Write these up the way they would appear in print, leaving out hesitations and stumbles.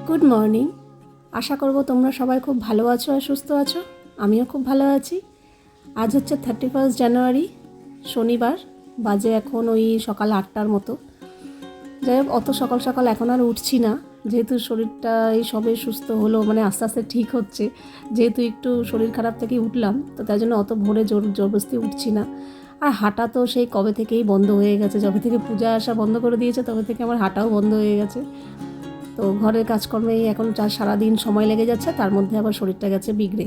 Good morning. আশা করব তোমরা সবাই খুব ভালো আছো আর সুস্থ আছো। আমিও খুব ভালো আছি। আজ হচ্ছে 31 জানুয়ারি, শনিবার। বাজে এখন ওই সকাল 8টার মতো। যাই হোক, অত সকাল সকাল এখন আর উঠছি না, যেহেতু শরীরটা এই সবে সুস্থ হলো, মানে আস্তে আস্তে ঠিক হচ্ছে। যেহেতু একটু শরীর খারাপ থেকেই উঠলাম, তো তাই জন্য অত ভোরে জবরদস্তি উঠছি না। আর হাঁটা তো সেই কবে থেকেই বন্ধ হয়ে গেছে, যবে থেকে পূজা আসা বন্ধ করে দিয়েছে তবে থেকে আমার হাঁটাও বন্ধ হয়ে গেছে। তো ঘরের কাজকর্মেই এখন সারাদিন সময় লেগে যাচ্ছে, তার মধ্যে আবার শরীরটা গেছে বিগড়ে।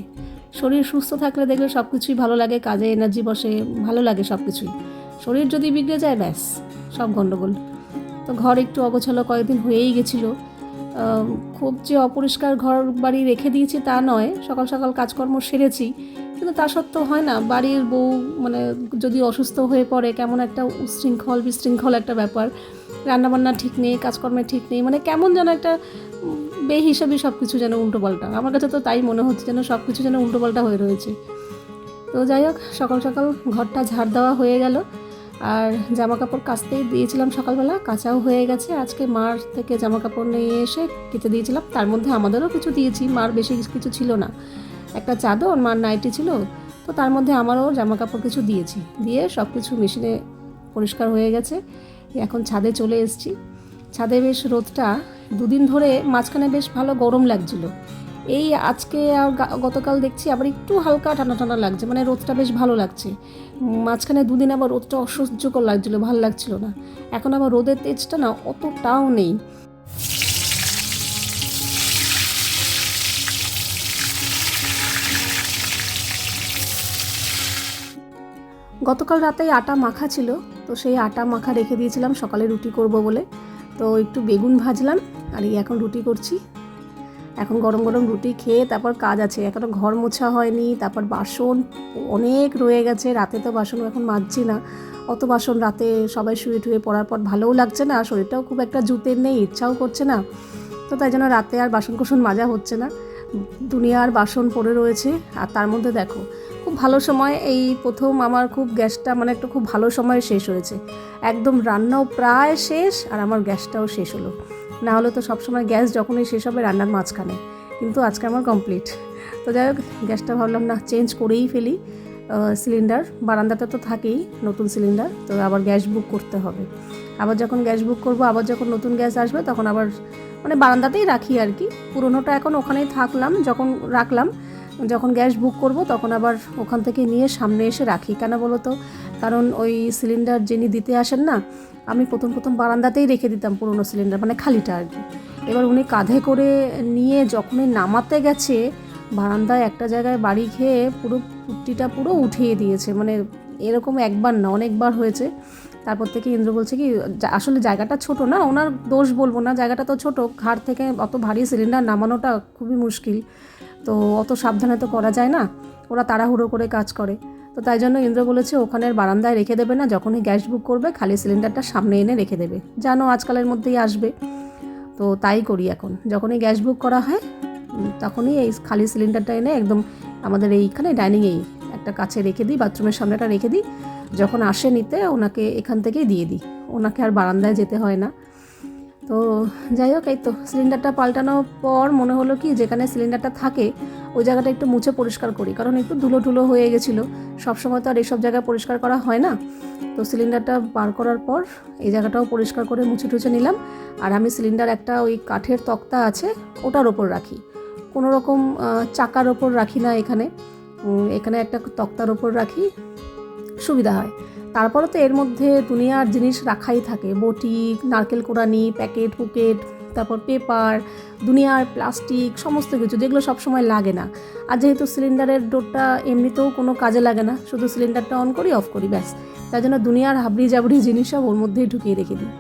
শরীর সুস্থ থাকলে দেখলে সব কিছুই ভালো লাগে, কাজে এনার্জি বসে, ভালো লাগে সব কিছুই। শরীর যদি বিগড়ে যায়, ব্যাস সব গণ্ডগোল। তো ঘর একটু অগোছালো কয়েকদিন হয়েই গেছিলো। খুব যে অপরিষ্কার ঘর বাড়ি রেখে দিয়েছি তা নয়, সকাল সকাল কাজকর্ম সেরেছি, কিন্তু তা সত্ত্বেও হয় না, বাড়ির বউ মানে যদি অসুস্থ হয়ে পড়ে কেমন একটা উচ্ছৃঙ্খল বিশৃঙ্খল একটা ব্যাপার। রান্নাবান্না ঠিক নেই, কাজকর্মে ঠিক নেই, মানে কেমন যেন একটা বেহিসাবি সব কিছু যেন উল্টোপাল্টা। আমার কাছে তো তাই মনে হচ্ছে, যেন সব কিছু যেন উল্টোপাল্টা হয়ে রয়েছে। তো যাই হোক, সকাল সকাল ঘরটা ঝাড় দেওয়া হয়ে গেল, আর জামা কাপড় কাচতেই দিয়েছিলাম সকালবেলা, কাচাও হয়ে গেছে। আজকে মার থেকে জামা কাপড় নিয়ে এসে কেচে দিয়েছিলাম, তার মধ্যে আমাদেরও কিছু দিয়েছি। মার বেশি কিছু ছিল না, একটা চাদর, মার নাইটি ছিল, তো তার মধ্যে আমারও জামা কাপড় কিছু দিয়েছি। দিয়ে সব কিছু মেশিনে পরিষ্কার হয়ে গেছে। এখন ছাদে চলে এসেছি। ছাদে বেশ রোদটা দুদিন ধরে মাঝখানে বেশ ভালো গরম লাগছিল, এই আজকে আর গতকাল দেখছি আবার একটু হালকা ঠান্ডা ঠান্ডা লাগছে, মানে রোদটা বেশ ভালো লাগছে। মাঝখানে দুদিন আবার রোদটা অসহ্যকর লাগছিলো, ভালো লাগছিল না। এখন আবার রোদের তেজটা না অতটাও নেই। গতকাল রাতেই আটা মাখা ছিল, তো সেই আটা মাখা রেখে দিয়েছিলাম সকালে রুটি করব বলে। তো একটু বেগুন ভাজলাম, আর এখন রুটি করছি। এখন গরম গরম রুটি খেয়ে তারপর কাজ আছে, এখনও ঘর মোছা হয়নি, তারপর বাসন অনেক রয়ে গেছে। রাতে তো বাসন এখন মাজছি না, অত বাসন রাতে সবাই শুয়ে টুয়ে পড়ার পর ভালোও লাগছে না, শরীরটাও খুব একটা জুতের নেই, ইচ্ছাও করছে না। তো তাই জন্য রাতে আর বাসন কোসন মাজা হচ্ছে না। দুনিয়ার বাসন পড়ে রয়েছে। আর তার মধ্যে দেখো, খুব ভালো সময় এই প্রথম আমার খুব গ্যাসটা মানে একটা খুব ভালো সময় শেষ হয়েছে। একদম রান্নাও প্রায় শেষ, আর আমার গ্যাসটাও শেষ হলো। না হলে তো সবসময় গ্যাস যখনই শেষ হবে রান্নার মাঝখানে, কিন্তু আজকে আমার কমপ্লিট। তো যাই হোক, গ্যাসটা ভাবলাম না চেঞ্জ করেই ফেলি। সিলিন্ডার বারান্দাতে তো থাকেই, নতুন সিলিন্ডার, তো আবার গ্যাস বুক করতে হবে। আবার যখন গ্যাস বুক করব, আবার যখন নতুন গ্যাস আসবে তখন আবার মানে বারান্দাতেই রাখি আর কি। পুরোনোটা এখন ওখানেই থাকলাম, যখন রাখলাম, যখন গ্যাস বুক করব তখন আবার ওখান থেকে নিয়ে সামনে এসে রাখি। কেন বলো তো, কারণ ওই সিলিন্ডার যিনি দিতে আসেন না, আমি প্রথম বারান্দাতেই রেখে দিতাম পুরনো সিলিন্ডার, মানে খালিটা আর কি। এবার উনি কাঁধে করে নিয়ে যখনই নামাতে গেছে, বারান্দায় একটা জায়গায় বাড়ি খেয়ে পুরো পুট্টিটা পুরো উঠিয়ে দিয়েছে। মানে এরকম একবার না, অনেকবার হয়েছে। তারপর থেকে ইন্দ্র বলছে কি, আসলে জায়গাটা ছোট না, ওনার দোষ বলবো না, জায়গাটা তো ছোট, ঘাট থেকে অত ভারী সিলিন্ডার নামানোটা খুবই মুশকিল। তো অত সাবধানে তো করা যায় না, ওরা তাড়াহুড়ো করে কাজ করে। তো তাই জন্য ইন্দ্র বলেছে ওখানের বারান্দায় রেখে দেবে না, যখনই গ্যাস বুক করবে খালি সিলিন্ডারটা সামনে এনে রেখে দেবে, জানো আজকালের মধ্যেই আসবে। তো তাই করি, এখন যখনই গ্যাস বুক করা হয় তখনই এই খালি সিলিন্ডারটা এনে একদম আমাদের এইখানে ডাইনিংয়েই একটা কাছে রেখে দিই, বাথরুমের সামনেটা রেখে দিই। যখন আসে নিতে ওনাকে এখান থেকেই দিয়ে দিই, ওনাকে আর বারান্দায় যেতে হয় না। তো যাই হোক, এই তো সিলিন্ডারটা পাল্টানোর পর মনে হলো কি, যেখানে সিলিন্ডারটা থাকে ওই জায়গাটা একটু মুছে পরিষ্কার করি, কারণ একটু ধুলো টুলো হয়ে গেছিলো। সবসময় তো আর এইসব জায়গায় পরিষ্কার করা হয় না। তো সিলিন্ডারটা বার করার পর এই জায়গাটাও পরিষ্কার করে মুছে টুছে নিলাম। আর আমি সিলিন্ডার একটা ওই কাঠের তক্তা আছে ওটার ওপর রাখি, কোনো রকম চাকার ওপর রাখি না, এখানে একটা তক্তার ওপর রাখি, সুবিধা হয়। তারপরে তো এর মধ্যে দুনিয়ার জিনিস রাখাই থাকে, বটি, নারকেল কোড়ানি, প্যাকেট পুকেট, তারপর পেপার, দুনিয়ার প্লাস্টিক, সমস্ত কিছু যেগুলো সবসময় লাগে না। আর যেহেতু সিলিন্ডারের ডোরটা এমনিতেও কোনো কাজে লাগে না, শুধু সিলিন্ডারটা অন করি অফ করি, ব্যাস। তাই জন্য দুনিয়ার হাবড়ি জাবড়ি জিনিস সব ওর মধ্যেই ঢুকিয়ে রেখে দিই।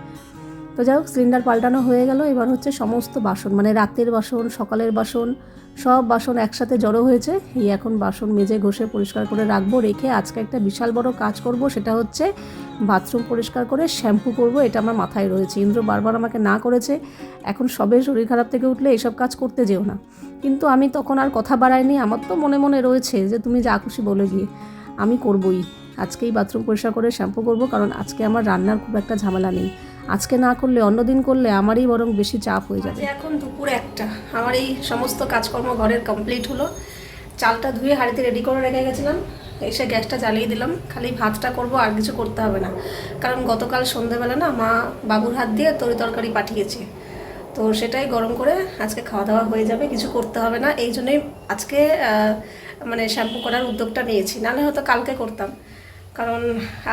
তো যাই হোক, সিলিন্ডার পাল্টানো হয়ে গেল। এবার হচ্ছে সমস্ত বাসন, মানে রাতের বাসন, সকালের বাসন, সব বাসন একসাথে জড়ো হয়েছে। এই এখন বাসন মেজে ঘষে পরিষ্কার করে রাখবো, রেখে আজকে একটা বিশাল বড় কাজ করব, সেটা হচ্ছে বাথরুম পরিষ্কার করে শ্যাম্পু করব। এটা আমার মাথায় রয়েছে, ইন্দ্র বারবার আমাকে না করেছে, এখন সবে শরীর খারাপ থেকে উঠলে এইসব কাজ করতে যেও না, কিন্তু আমি তখন আর কথা বাড়াইনি। আমার তো মনে মনে রয়েছে যে তুমি যা খুশি বলে গিয়ে, আমি করবই। আজকেই বাথরুম পরিষ্কার করে শ্যাম্পু করব, কারণ আজকে আমার রান্নার খুব একটা ঝামেলা নেই। আজকে না করলে অন্য দিন করলে আমারই বরং বেশি চাপ হয়ে যাবে। এখন দুপুর 1টা, আমার এই সমস্ত কাজকর্ম ঘরের কমপ্লিট হলো। চালটা ধুয়ে হাঁড়িতে রেডি করে রেখে গেছিলাম, এসে গ্যাসটা জ্বালিয়ে দিলাম। খালি ভাতটা করব, আর কিছু করতে হবে না, কারণ গতকাল সন্ধ্যেবেলা না মা বাবুর হাত দিয়ে তরকারি পাঠিয়েছে, তো সেটাই গরম করে আজকে খাওয়া দাওয়া হয়ে যাবে, কিছু করতে হবে না। এই জন্যই আজকে মানে শ্যাম্পু করার উদ্যোগটা নিয়েছি, নাহলে হয়তো কালকে করতাম, কারণ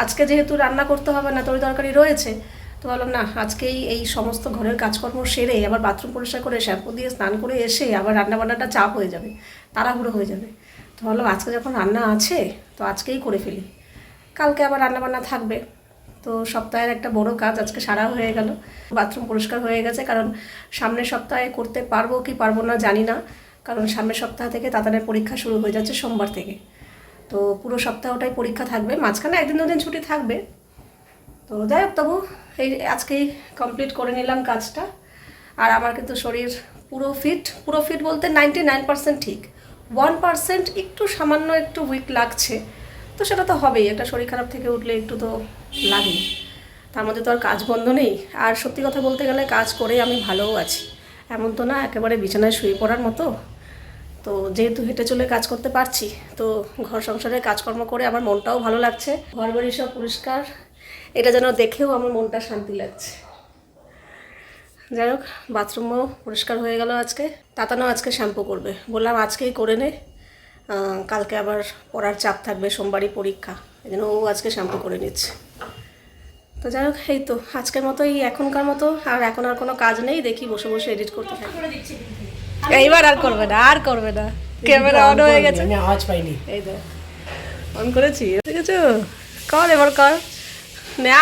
আজকে যেহেতু রান্না করতে হবে না, তরকারি রয়েছে, তো বললাম না আজকেই এই সমস্ত ঘরের কাজকর্ম সেরে আবার বাথরুম পরিষ্কার করে শ্যাম্পু দিয়ে স্নান করে এসে আবার রান্নাবান্নাটা চাপ হয়ে যাবে, তাড়াহুড়ো হয়ে যাবে। তো ভাবলাম আজকে যখন রান্না আছে তো আজকেই করে ফেলি, কালকে আবার রান্নাবান্না থাকবে। তো সপ্তাহের একটা বড় কাজ আজকে সারা হয়ে গেল। বাথরুম পরিষ্কার হয়ে গেছে, কারণ সামনের সপ্তাহে করতে পারবো কি পারবো না জানি না, কারণ সামনের সপ্তাহ থেকে তাতানের পরীক্ষা শুরু হয়ে যাচ্ছে সোমবার থেকে। তো পুরো সপ্তাহটাই পরীক্ষা থাকবে, মাঝখানে 1-2 দিন ছুটি থাকবে। তো যাই হোক, তবু এই আজকেই কমপ্লিট করে নিলাম কাজটা। আর আমার কিন্তু শরীর পুরো ফিট বলতে 99% ঠিক, 1% একটু সামান্য একটু উইক লাগছে, তো সেটা তো হবেই, একটা শরীর খারাপ থেকে উঠলে একটু তো লাগেই, তার মধ্যে তো আর কাজ বন্ধ নেই। আর সত্যি কথা বলতে গেলে কাজ করে আমি ভালোও আছি, এমন তো না একেবারে বিছানায় শুয়ে পড়ার মতো। তো যেহেতু হেঁটে চলে কাজ করতে পারছি, তো ঘর সংসারের কাজকর্ম করে আমার মনটাও ভালো লাগছে, ঘর বাড়ি সব পরিষ্কার, এটা যেন দেখেও আমার মনটা শান্তি লাগছে। যাই হোক, বাথরুমও পরিষ্কার হয়ে গেল আজকে। তাতানো আজকে শ্যাম্পু করবে, বললাম আজকেই করে নে, কালকে আবার পড়ার চাপ থাকবে, সোমবারই পরীক্ষা, এই জন্য ও আজকে শ্যাম্পু করে নিচ্ছে। তো যাই হোক, এই তো আজকের মতো, এই এখনকার মতো, আর এখন আর কোনো কাজ নেই, দেখি বসে বসে এডিট করতে থাকি। এইবার আর করবে না, ক্যামেরা অন হয়ে গেছে, আওয়াজ পাইনি, এই তো অন করেছি, ঠিক আছে, কর এবার কর,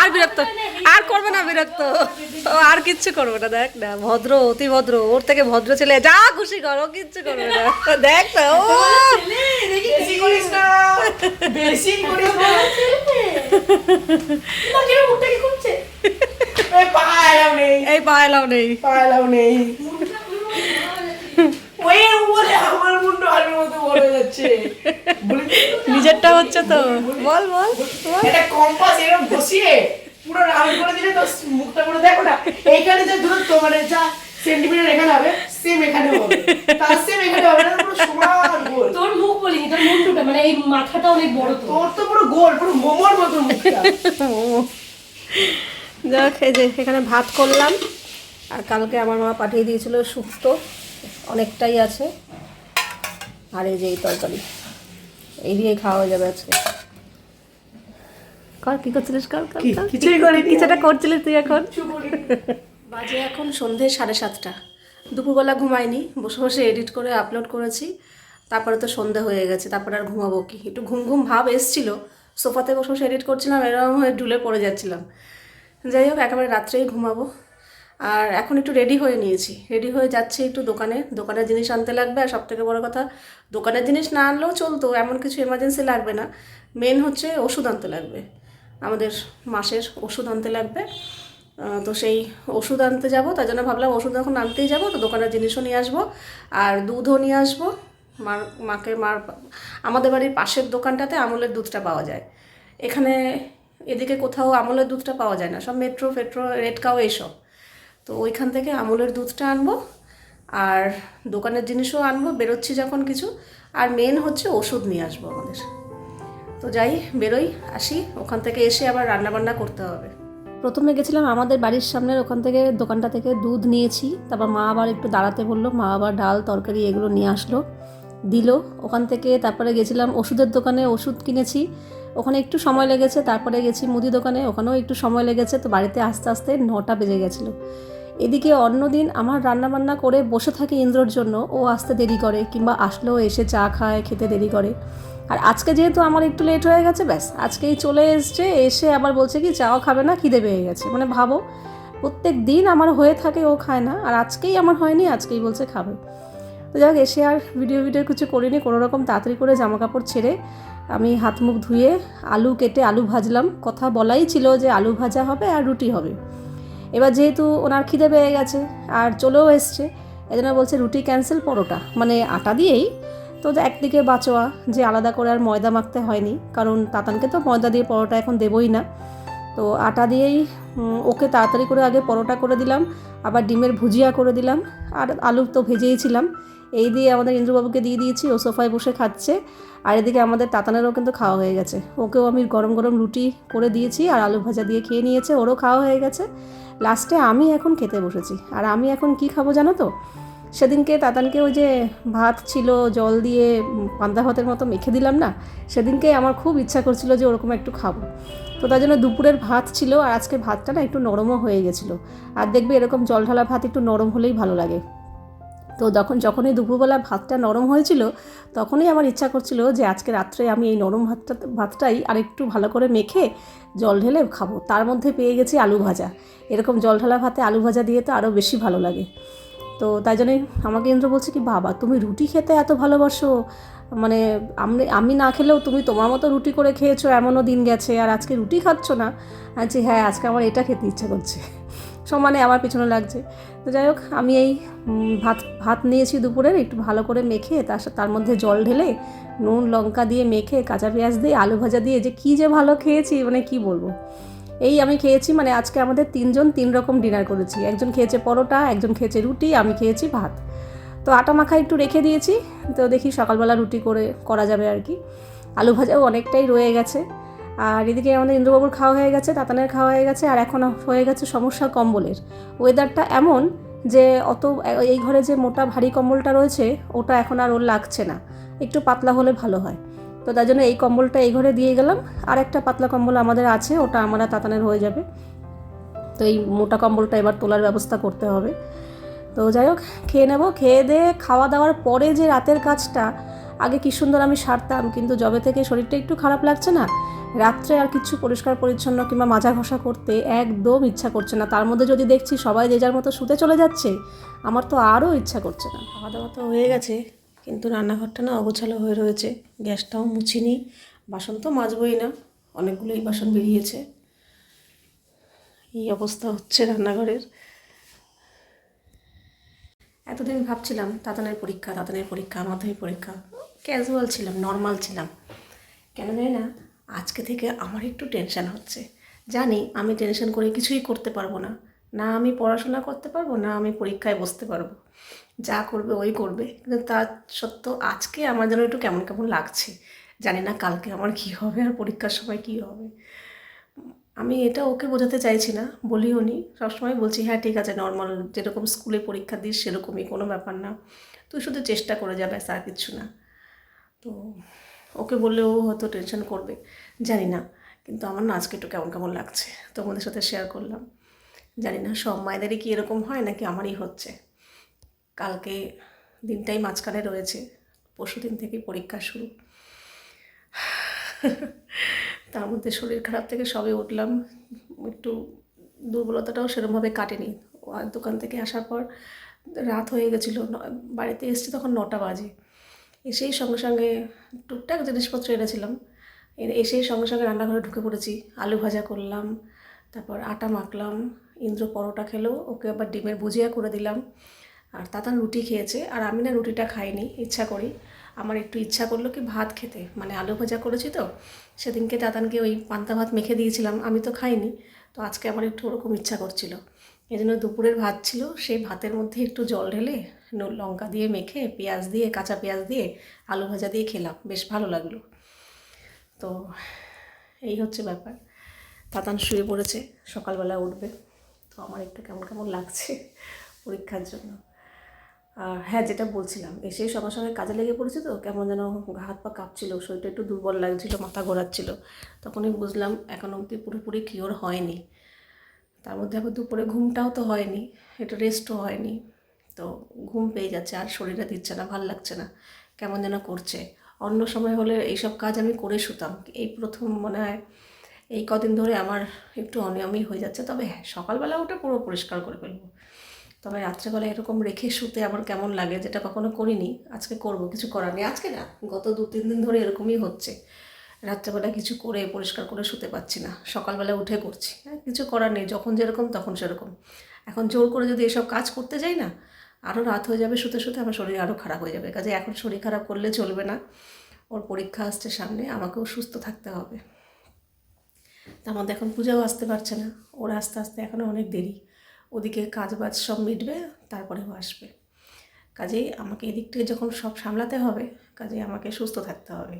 আর বিরক্ত আর করবে না, বিরক্ত ও আর কিচ্ছু করবে না, দেখ না ভদ্র, অতি ভদ্র, ওর থেকে ভদ্র ছেলে, যা খুশি করো, কিচ্ছু করবে না, দেখ না ও এই পায়লাও নেই নিজেরটা হচ্ছে তো, বল এটা কম্পাস এরকম বসিয়ে পুরো রাউন্ড করে দিলে তো মুখটা পুরো দেখো না, এইখানে যে দূরত্ব মানে যা সেন্টিমিটার এখানে হবে সেম এখানে হবে, তার সেম এখানে হবে না, পুরো সমান গোল। তোর মুখ বলিনি, তোর মুখটা মানে এই মাথাটা অনেক বড়, তোর তো পুরো গোল, পুরো মোমোর মতো মুখটা। যাক, এই যে এখানে ভাত করলাম, আর কালকে আমার মা পাঠিয়ে দিয়েছিল শুক্তো, অনেকটাই আছে, আর এই যে এই তরকারি, এই দিয়ে খাওয়া হয়ে যাবে আজকে। কর, কি করছিলিস, কর কিছুই করিনি, কিছুটা করছিলিস তুই এখন। বাজে এখন সন্ধে 7:30, দুপুরবেলা ঘুমাইনি, বসে বসে এডিট করে আপলোড করেছি, তারপরে তো সন্ধে হয়ে গেছে, তারপরে আর ঘুমাবো কি, একটু ঘুম ভাব এসছিল, সোফাতে বসে বসে এডিট করছিলাম, এরকম হয়ে ঢুলে পড়ে যাচ্ছিলাম। যাই হোক, একেবারে রাত্রেই ঘুমাবো। আর এখন একটু রেডি হয়ে নিয়েছি, রেডি হয়ে যাচ্ছি একটু দোকানের জিনিস আনতে লাগবে, আর সবথেকে বড় কথা, দোকানের জিনিস না আনলেও চলতো, এমন কিছু এমার্জেন্সি লাগবে না, মেন হচ্ছে ওষুধ আনতে লাগবে, আমাদের মাসের ওষুধ আনতে লাগবে। তো সেই ওষুধ আনতে যাব, তার জন্য ভাবলাম ওষুধ যখন আনতেই যাব তো দোকানের জিনিসও নিয়ে আসবো, আর দুধও নিয়ে আসবো। মার আমাদের বাড়ির পাশের দোকানটাতে আমুলের দুধটা পাওয়া যায়, এখানে এদিকে কোথাও আমুলের দুধটা পাওয়া যায় না, সব মেট্রো রেড কাউ এইসব, তো ওইখান থেকে আমুলের দুধটা আনবো, আর দোকানের জিনিসও আনবো বেরোচ্ছি যখন কিছু, আর মেন হচ্ছে ওষুধ নিয়ে আসবো আমাদের। তো যাই, বেরোই, আসি, ওখান থেকে এসে আবার রান্নাবান্না করতে হবে। প্রথমে গেছিলাম আমাদের বাড়ির সামনের ওখান থেকে, দোকানটা থেকে দুধ নিয়েছি, তারপর মা আবার একটু দাঁড়াতে বললো, মা আবার ডাল তরকারি এগুলো নিয়ে আসলো, দিল ওখান থেকে। তারপরে গেছিলাম ওষুধের দোকানে, ওষুধ কিনেছি, ওখানে একটু সময় লেগেছে। তারপরে গেছি মুদি দোকানে, ওখানেও একটু সময় লেগেছে। তো বাড়িতে আস্তে আস্তে 9টা বেজে গেছিলো। এদিকে অন্যদিন আমার রান্নাবান্না করে বসে থাকি ইন্দ্রর জন্য, ও আসতে দেরি করে, কিংবা আসলেও এসে চা খায়, খেতে দেরি করে। আর আজকে যেহেতু আমার একটু লেট হয়ে গেছে, ব্যাস আজকেই চলে এসছে, এসে আবার বলছে কি চাও খাবে না, খিদে পেয়ে গেছে। মানে ভাবো, প্রত্যেক দিন আমার হয়ে থাকে, ও খায় না, আর আজকেই আমার হয়নি, আজকেই বলছে খাবে। তো যাক, এসে আর ভিডিও কিছু করিনি, কোনো রকম তাড়াতাড়ি করে জামা কাপড় ছেড়ে আমি হাত মুখ ধুয়ে আলু কেটে আলু ভাজলাম। কথা বলাই ছিল যে আলু ভাজা হবে আর রুটি হবে। এবার যেহেতু ওনার খিদে পেয়ে গেছে আর চলেও এসছে, এজন্য বলছে রুটি ক্যান্সেল, পরোটা, মানে আটা দিয়েই। তো একদিকে বাঁচোয়া যে আলাদা করে আর ময়দা মাখতে হয়নি, কারণ তাতানকে তো ময়দা দিয়ে পরোটা এখন দেবই না। তো আটা দিয়েই ওকে তাড়াতাড়ি করে আগে পরোটা করে দিলাম, আবার ডিমের ভুজিয়া করে দিলাম, আর আলু তো ভেজেইছিলাম। এই দিয়ে আমাদের ইন্দ্রবাবুকে দিয়ে দিয়েছি, ও সোফায় বসে খাচ্ছে। আর এদিকে আমাদের তাতানেরও কিন্তু খাওয়া হয়ে গেছে, ওকেও আমি গরম গরম রুটি করে দিয়েছি আর আলু ভাজা দিয়ে খেয়ে নিয়েছে, ওরও খাওয়া হয়ে গেছে। লাস্টে আমি এখন খেতে বসেছি। আর আমি এখন কি খাবো জানো তো? সেদিনকে তাতানকে ওই যে ভাত ছিল জল দিয়ে পান্তা ভাতের মতো মেখে দিলাম না, সেদিনকে আমার খুব ইচ্ছা করছিল যে ওরকম একটু খাবো। তো তার জন্য দুপুরের ভাত ছিল, আর আজকে ভাতটা না একটু নরমও হয়ে গেছিলো। আর দেখবে এরকম জল ঢালা ভাত একটু নরম হলেই ভালো লাগে। তো যখনই দুপুরবেলা ভাতটা নরম হয়েছিল, তখনই আমার ইচ্ছা করছিল যে আজকে রাত্রে আমি এই নরম ভাতটাই আর একটু ভালো করে মেখে জল ঢেলে খাবো। তার মধ্যে পেয়ে গেছি আলু ভাজা। এরকম জল ঢালা ভাতে আলু ভাজা দিয়ে তো আরও বেশি ভালো লাগে। তো তাই জন্যই আমাকে ইন্দ্র বলছে কি, বাবা তুমি রুটি খেতে এত ভালোবাসো, মানে আমি না খেলেও তুমি তোমার মতো রুটি করে খেয়েছো, এমনও দিন গেছে, আর আজকে রুটি খাচ্ছ না? আচ্ছা হ্যাঁ, আজকে আমার এটা খেতে ইচ্ছা করছে। সমানে আমার পিছনে লাগছে। তো যাই হোক, আমি এই ভাত নিয়েছি দুপুরের, একটু ভালো করে মেখে তার মধ্যে জল ঢেলে নুন লঙ্কা দিয়ে মেখে কাঁচা পেঁয়াজ দিয়ে আলু ভাজা দিয়ে যে ভালো খেয়েছি, মানে কি বলবো। এই আমি খেয়েছি, মানে আজকে আমাদের 3 জন 3 রকম ডিনার করেছি। একজন খেয়েছে পরোটা, একজন খেয়েছে রুটি, আমি খেয়েছি ভাত। তো আটা মাখা একটু রেখে দিয়েছি, তো দেখি সকালবেলা রুটি করা যাবে আর কি। আলু ভাজাও অনেকটাই রয়ে গেছে। আর এদিকে আমাদের ইন্দ্রবাবুর খাওয়া হয়ে গেছে, তাতানের খাওয়া হয়ে গেছে, আর এখন হয়ে গেছে সমস্যা কম্বলের। ওয়েদারটা এমন যে এই ঘরে যে মোটা ভারী কম্বলটা রয়েছে, ওটা এখন আর ওর লাগছে না, একটু পাতলা হলে ভালো হয়। তো তার জন্য এই কম্বলটা এই ঘরে দিয়ে গেলাম। আর একটা পাতলা কম্বল আমাদের আছে, ওটা আমরা তাতানের হয়ে যাবে। তো এই মোটা কম্বলটা এবার তোলার ব্যবস্থা করতে হবে। তো যাই হোক, খেয়ে নেব। খেয়ে দিয়ে খাওয়া দাওয়ার পরে যে রাতের কাজটা আগে কী সুন্দর আমি সারতাম, কিন্তু যবে থেকে শরীরটা একটু খারাপ লাগছে না, রাত্রে আর কিছু পরিষ্কার পরিচ্ছন্ন কিংবা মাজা ঘষা করতে একদম ইচ্ছা করছে না। তার মধ্যে যদি দেখছি সবাই যে যার মতো শুতে চলে যাচ্ছে, আমার তো আরও ইচ্ছা করছে না। খাওয়া দাওয়া তো হয়ে গেছে, কিন্তু রান্নাঘরটা না অগোছালো হয়ে রয়েছে। গ্যাসটাও মুছিনি, বাসন তো মাজবই না, অনেকগুলোই বাসন বেরিয়েছে। এই অবস্থা হচ্ছে রান্নাঘরের। এতদিন ভাবছিলাম তাতানের পরীক্ষা মাধ্যমিক পরীক্ষা, ক্যাজুয়াল ছিলাম, নর্মাল ছিলাম। কেন জানি না আজকে থেকে আমার একটু টেনশান হচ্ছে। জানি আমি টেনশন করে কিছুই করতে পারবো না, না আমি পড়াশোনা করতে পারবো, না আমি পরীক্ষায় বসতে পারবো। যা করবে ওই করবে, কিন্তু তার সত্ত্বেও আজকে আমার যেন একটু কেমন কেমন লাগছে। জানি না কালকে আমার কী হবে আর পরীক্ষার সময় কী হবে। আমি এটা ওকে বোঝাতে চাইছি না, বলিও নি, সবসময় বলছি হ্যাঁ ঠিক আছে, নর্মাল যেরকম স্কুলে পরীক্ষা দিস সেরকমই, কোনো ব্যাপার না, তুই শুধু চেষ্টা করে যাবে, আর কিছু না। তো ওকে বললে ও হয়তো টেনশন করবে, জানি না, কিন্তু আমার না আজকে একটু কেমন কেমন লাগছে, তোমাদের সাথে শেয়ার করলাম। জানি না সব মায়েদেরই কি এরকম হয় নাকি আমারই হচ্ছে। কালকে দিনটাই মাঝখানে রয়েছে, পরশুদিন থেকেই পরীক্ষা শুরু। তার মধ্যে শরীর খারাপ থেকে সবে উঠলাম, একটু দুর্বলতাটাও সেরকমভাবে কাটেনি। আর দোকান থেকে আসার পর রাত হয়ে গেছিলো, বাড়িতে এসেছি তখন 9টা বাজে। এসেই সঙ্গে সঙ্গে টুকটাক জিনিসপত্র এনেছিলাম, এসেই সঙ্গে সঙ্গে রান্নাঘরে ঢুকে পড়েছি। আলু ভাজা করলাম, তারপর আটা মাখলাম, ইন্দ্র পরোটা খেলো, ওকে আবার ডিমের ভুজিয়া করে দিলাম। আর তাতান রুটি খেয়েছে, আর আমি না রুটিটা খাইনি, ইচ্ছা করি। আমার একটু ইচ্ছা করলো কি ভাত খেতে, মানে আলু ভাজা করেছি তো, সেদিনকে তাতানকে ওই পান্তা ভাত মেখে দিয়েছিলাম, আমি তো খাইনি। তো আজকে আমার একটু ওরকম ইচ্ছা করছিল, এই জন্য দুপুরের ভাত ছিল, সেই ভাতের মধ্যে একটু জল ঢেলে নুন লঙ্কা দিয়ে মেখে পেঁয়াজ দিয়ে, কাঁচা পেঁয়াজ দিয়ে আলু ভাজা দিয়ে খেলাম, বেশ ভালো লাগলো। তো এই হচ্ছে ব্যাপার। তাতান শুয়ে পড়েছে, সকালবেলা উঠবে। তো আমার একটু কেমন কেমন লাগছে পরীক্ষার জন্য। আর হ্যাঁ, যেটা বলছিলাম, এসেই সঙ্গে সঙ্গে কাজে লেগে পড়েছে, তো কেমন যেন হাত পা কাঁপছিল, শরীরটা একটু দুর্বল লাগছিলো, মাথা ঘোরাচ্ছিল। তখনই বুঝলাম এখন অবধি পুরোপুরি কিওর হয়নি। তার মধ্যে আবার দুপুরে ঘুমটাও তো হয়নি, একটু রেস্টও হয়নি। তো ঘুম পেয়ে যাচ্ছে, আর শরীরে দিচ্ছে না, ভাল লাগছে না, কেমন যেন করছে। অন্য সময় হলে এইসব কাজ আমি করে শুতাম, এই প্রথম মনে হয় এই কদিন ধরে আমার একটু অনিয়মই হয়ে যাচ্ছে। তবে হ্যাঁ, সকালবেলা উঠে পুরো পরিষ্কার করে ফেলবো, তবে রাত্রেবেলা এরকম রেখে শুতে আমার কেমন লাগে, যেটা কখনো করিনি। আজকে করব, কিছু করার নেই। আজকে না, গত 2-3 দিন ধরে এরকমই হচ্ছে, রাত্রেবেলা কিছু করে পরিষ্কার করে শুতে পারছি না, সকালবেলা উঠে করছি। কিছু করার নেই, যখন যেরকম তখন সেরকম। এখন জোর করে যদি এসব কাজ করতে যাই না, আরও রাত হয়ে যাবে, শুতে শুতে আমার শরীর আরও খারাপ হয়ে যাবে। কাজে এখন শরীর খারাপ করলে চলবে না, ওর পরীক্ষা আসছে সামনে, আমাকেও সুস্থ থাকতে হবে। তার মধ্যে এখন পূজাও আসতে পারছে না, ওর আস্তে আস্তে এখনও অনেক দেরি, ওদিকে কাজ বাজ সব মিটবে তারপরেও আসবে। কাজেই আমাকে এদিক থেকে যখন সব সামলাতে হবে, কাজেই আমাকে সুস্থ থাকতে হবে।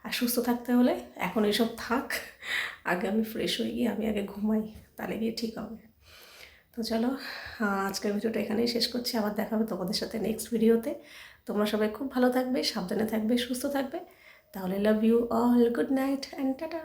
আর সুস্থ থাকতে হলে এখন এসব থাক, আগে আমি ফ্রেশ হয়ে গিয়ে আমি আগে ঘুমাই, তাহলে গিয়ে ঠিক হবে। তো চলো, আজকের ভিডিওটা এখানেই শেষ করছি। আবার দেখা হবে তোমাদের সাথে নেক্সট ভিডিওতে। তোমরা সবাই খুব ভালো থাকবে, সাবধানে থাকবে, সুস্থ থাকবে। তাহলে love you all, good night and tata.